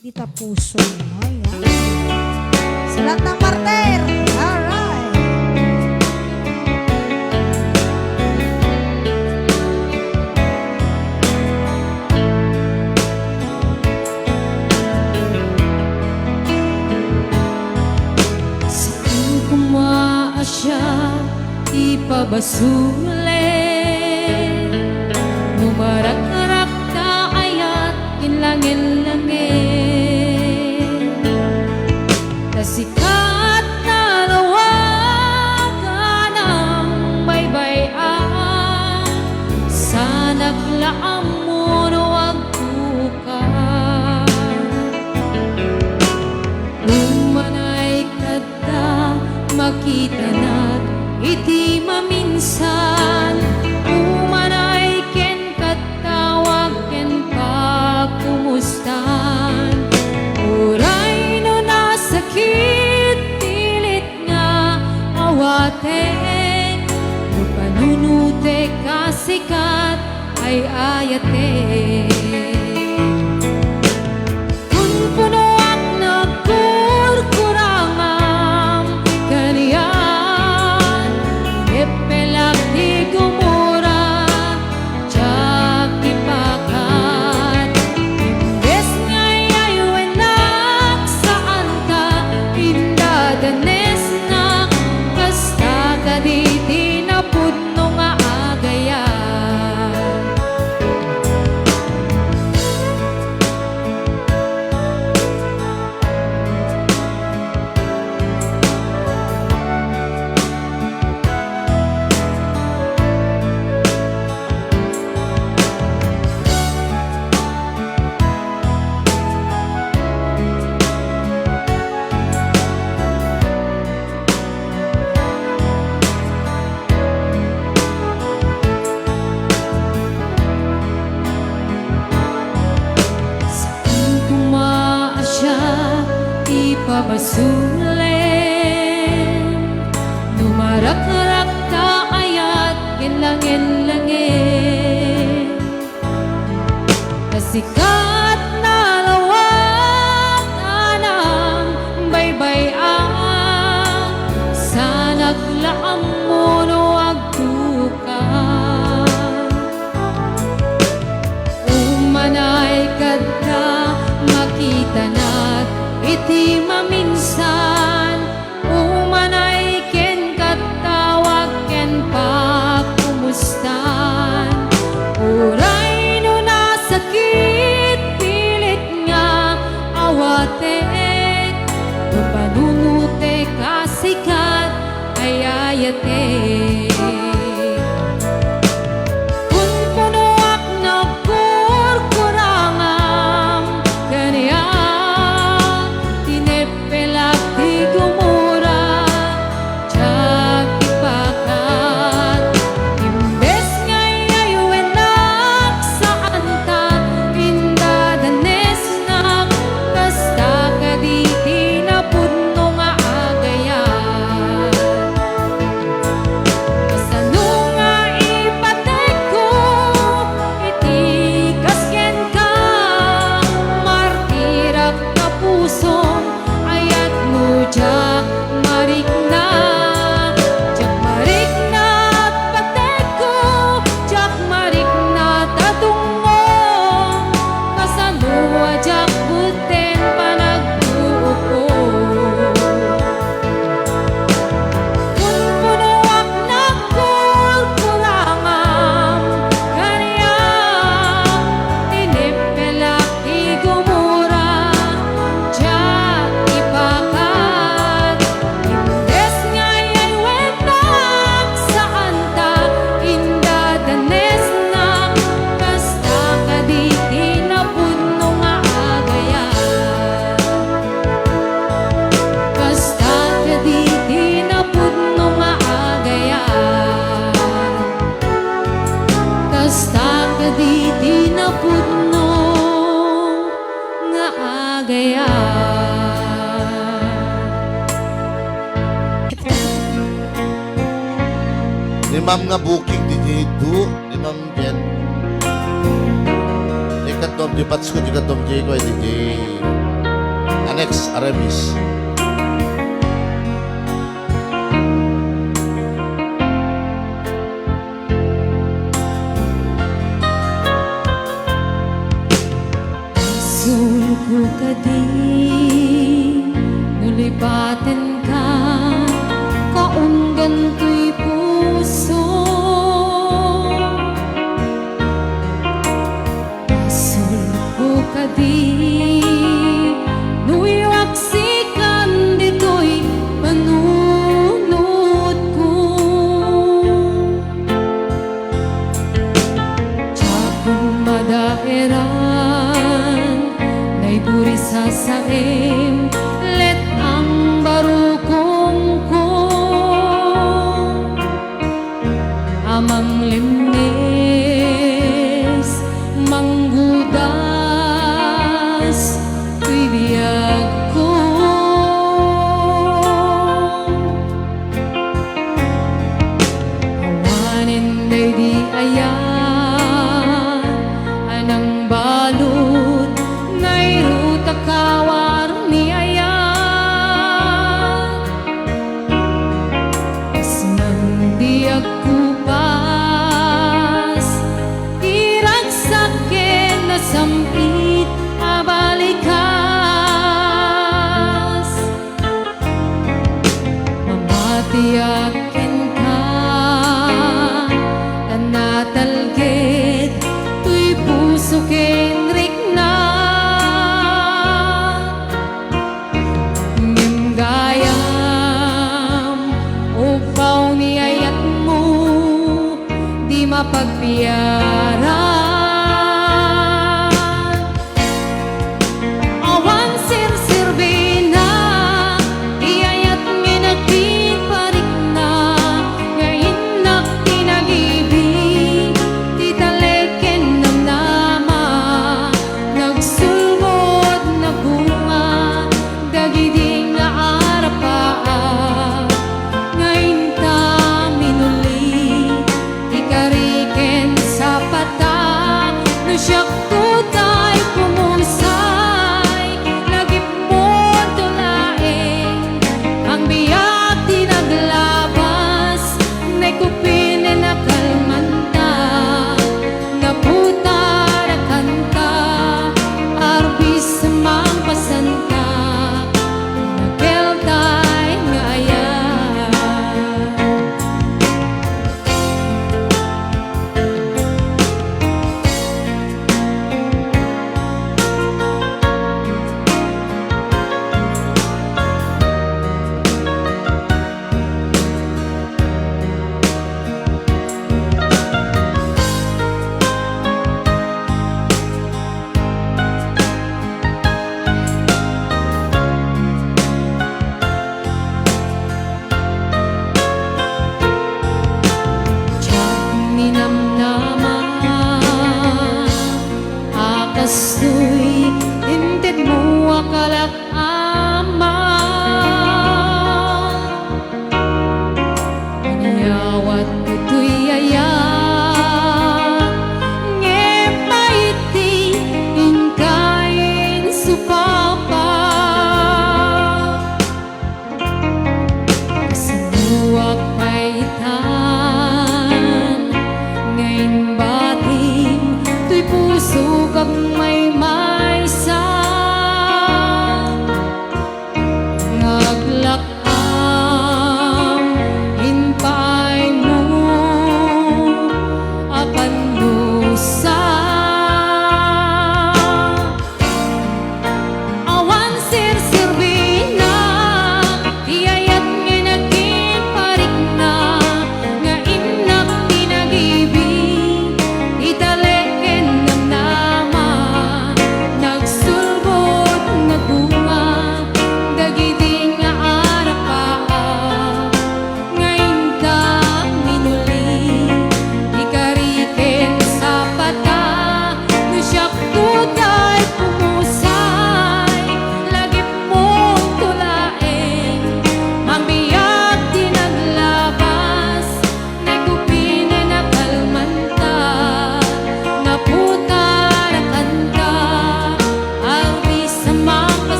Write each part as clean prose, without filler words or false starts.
di tapuso mo. Yan. Sa lahat ng martir. Alright. Saan pumaasya, ipabasuli. Numarak-arak ka ayat inlangin-langin. Tasikat na lawagan ang baybayan. Sa naglaang mo huwag bukan. Umanay kada makita na't iti maminsan. Umanay ken katawag ken pagkumustan. Uray no nasakit pilit nga awaten. No panunute kasikat ay ayaten. Kung puno ang nagkurkurangam kaniyan, ipelak di gumura, tiyak ipakat. Imbes nga'y ayuenak saan ka, indadanes na, kasta ka di tinapudno nga agayan. Saan pumaasya, ipabasulen. Numarak-arak ka ayat kinlangin-langin. Kasikat na lawagan ang baybayan. Sa naglaang mo huwag bukan. Umanay kada makita na't iti maminsan. Umanay ken katawag ken pagkumustan. Uray no nasakit pilit nga awaten. No panunute kasikat ay ayaten. Kung puno ak nagkurkurangam kaniyan, tinepelak di gumura, tiyak ipakat. Imbes nga'y ayuenak saan ta, indadanes na, kasta ka di tinapudno nga agayan. Kasano nga ipatek ko, itigas ken ka, martirak na puso, ayat mo tiyak marik na. Tiyak marik na at patek ko, tiyak marik na tatungo. Kasano tiyak buten panagbuo. Kung puno ak nagkurkurangam kaniyan, tinepelak di gumura, tiyak ipakat. Imbes nga'y ayuenak saan ta, indadanes na, kasta ka di tinapudno nga agayan. Kasta ka di tinapudno nga agayan. Kasta ka di tinapudno nga agayan. Ni ma'am nga booking di dito, ni ma'am Jen. Ikatom di patsko di katom di ko di. Alex Aramis. Sulko ka di, nulipatin ka, kaunggan to'y puso. Sulko ka di, nuiwaksikan dito'y panunod ko. Tsakong madaeran, puri sa saim, let ang barukong ko. Amang limnes, manggudas, bibiyag ko. Awanin day di ayan, anang balut, nairuta kawar ni ayan. Isnang di aku pas, iragsakin na sampit abalikas. Mamatiyakin ka, kanatalgit, tuy puso ken rikna.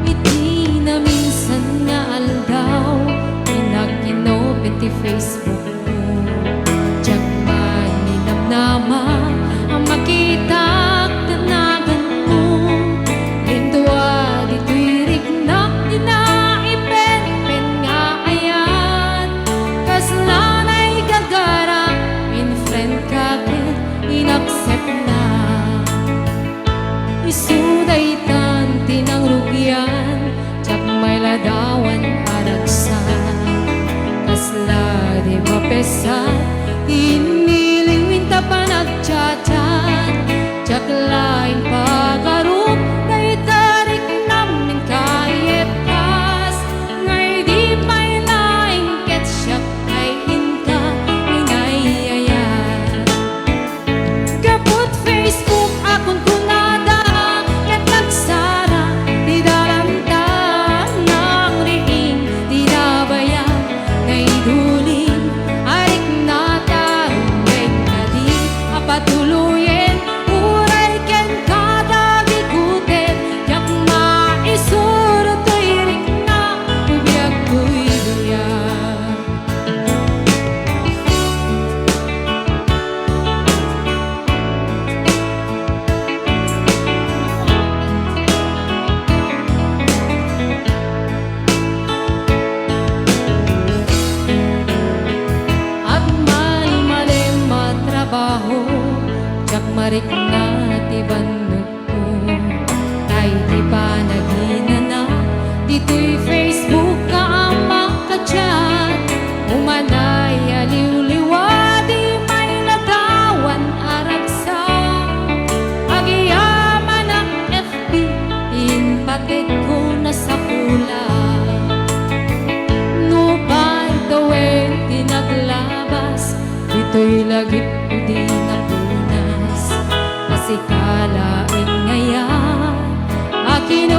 Iti na minsan nga aldaw, pinag-inopin ti Facebook ko. Diyak man ninamnama, ang makita kanagan mo. Lintua dito'y rignak, dinaipen-pen nga ayan. Kaslanay gagara, in-friend ka ket inaccept na. Isuday tan tinang rugyan, tsak may ladawan aragsan. Kasla di mapesan, inilingwin tapan at tiyatan. Tsak laing pagarup, kay tarik namin kayetas. Ngay di may laing ketsyap, kay inka inayayat. Kaput Facebook akon kunada, ket nagsara di dalamta ng riing di nabaya. Ngay duling arik na tarunggay na di apatuloyen, uray ken kada gikutin. Yak maisuro to'y rik na ubiyag ko'y duyan. At mali-mali matrabaho, tsak marik na ti banod ko. Tay di pa naghinana, dito'y Facebook ka ang makachat. Umanay aliw-liwa, di may ladawan aragsak. Agiyaman ang FB, inpakit ko na sa pula. No, by the way, di naglabas, dito'y lagip ko di napunas. Kasi kalaing ngayon, akin